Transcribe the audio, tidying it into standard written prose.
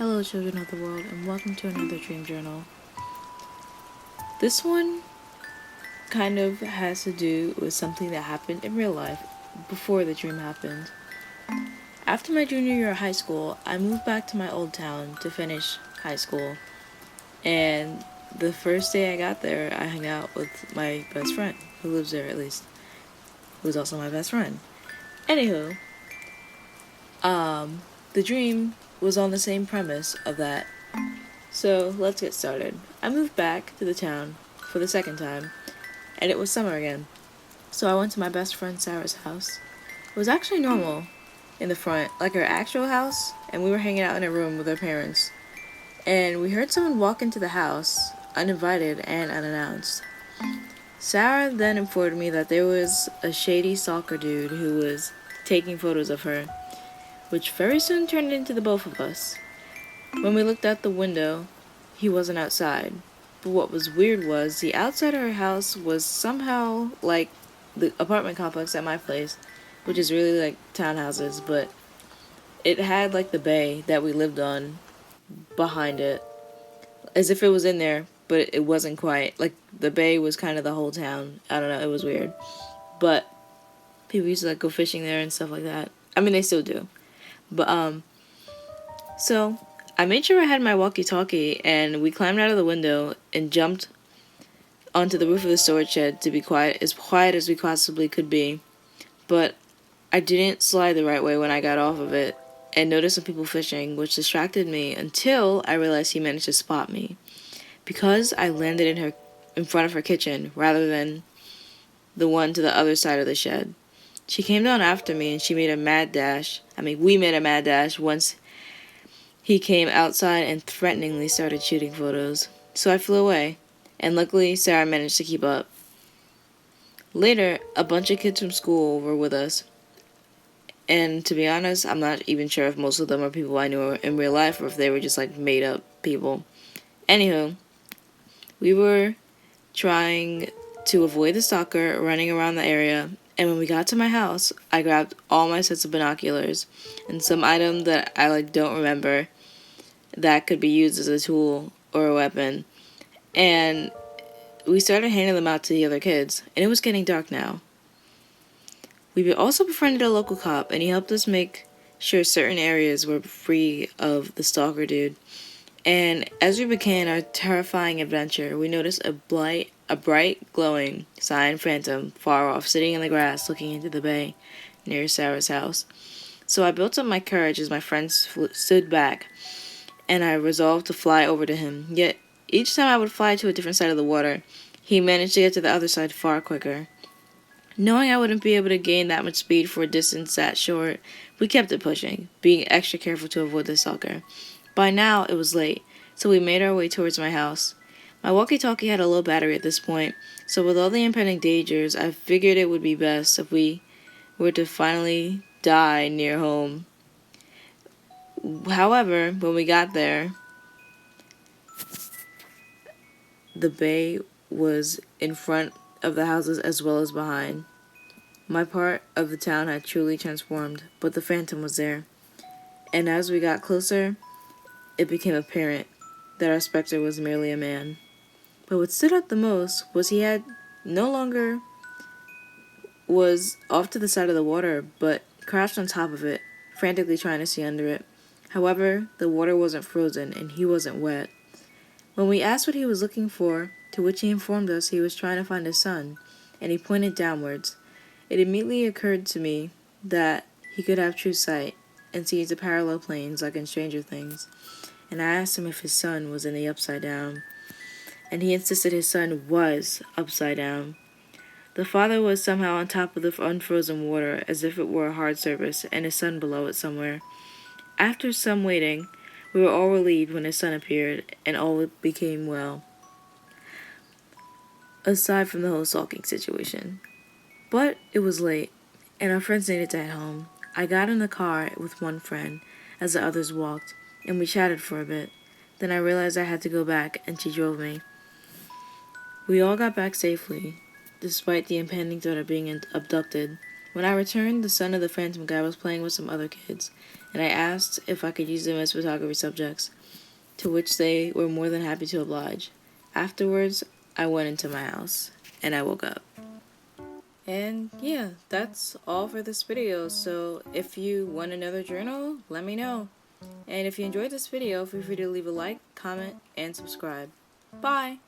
Hello, children of the world, and welcome to another dream journal. This one kind of has to do with something that happened in real life before the dream happened. After my junior year of high school, I moved back to my old town to finish high school. And the first day I got there, I hung out with my best friend, who lives there at least, who's also my best friend. Anywho, the dream was on the same premise of that. So let's get started. I moved back to the town for the second time, and it was summer again. So I went to my best friend Sarah's house. It was actually normal in the front, like her actual house, and we were hanging out in a room with her parents. And we heard someone walk into the house, uninvited and unannounced. Sarah then informed me that there was a shady stalker dude who was taking photos of her, which very soon turned into the both of us. When we looked out the window, he wasn't outside. But what was weird was the outside of her house was somehow like the apartment complex at my place, which is really like townhouses, but it had like the bay that we lived on behind it, as if it was in there, but it wasn't quite. Like the bay was kind of the whole town. I don't know, it was weird. But people used to like go fishing there and stuff like that. I mean, they still do. But so I made sure I had my walkie-talkie, and we climbed out of the window and jumped onto the roof of the storage shed to be quiet as we possibly could be. But I didn't slide the right way when I got off of it, and noticed some people fishing, which distracted me until I realized he managed to spot me. Because I landed in front of her kitchen rather than the one to the other side of the shed. She came down after me, and we made a mad dash once he came outside and threateningly started shooting photos. So I flew away, and luckily Sarah managed to keep up. Later, a bunch of kids from school were with us, and to be honest, I'm not even sure if most of them are people I knew in real life or if they were just like made up people. Anywho, we were trying to avoid the stalker running around the area, and when we got to my house, I grabbed all my sets of binoculars and some item that I don't remember that could be used as a tool or a weapon, and we started handing them out to the other kids, and it was getting dark now. We also befriended a local cop, and he helped us make sure certain areas were free of the stalker dude. And as we began our terrifying adventure, we noticed a bright glowing cyan phantom far off, sitting in the grass looking into the bay near Sarah's house. So I built up my courage as my friends stood back, and I resolved to fly over to him. Yet each time I would fly to a different side of the water, he managed to get to the other side far quicker. Knowing I wouldn't be able to gain that much speed for a distance that short, we kept it pushing, being extra careful to avoid the stalker. By now, it was late, so we made our way towards my house. My walkie-talkie had a low battery at this point, so with all the impending dangers, I figured it would be best if we were to finally die near home. However, when we got there, the bay was in front of the houses as well as behind. My part of the town had truly transformed, but the phantom was there. And as we got closer, it became apparent that our specter was merely a man. But what stood out the most was he had no longer was off to the side of the water, but crouched on top of it, frantically trying to see under it. However, the water wasn't frozen, and he wasn't wet. When we asked what he was looking for, to which he informed us he was trying to find his son, and he pointed downwards, it immediately occurred to me that he could have true sight and see the parallel planes like in Stranger Things. And I asked him if his son was in the upside down, and he insisted his son was upside down. The father was somehow on top of the unfrozen water as if it were a hard surface, and his son below it somewhere. After some waiting, we were all relieved when his son appeared, and all became well, aside from the whole stalking situation. But it was late, and our friends needed to head home. I got in the car with one friend as the others walked, and we chatted for a bit. Then I realized I had to go back, and she drove me. We all got back safely, despite the impending threat of being abducted. When I returned, the son of the phantom guy was playing with some other kids, and I asked if I could use them as photography subjects, to which they were more than happy to oblige. Afterwards, I went into my house, and I woke up. And yeah, that's all for this video, so if you want another journal, let me know. And if you enjoyed this video, feel free to leave a like, comment, and subscribe. Bye!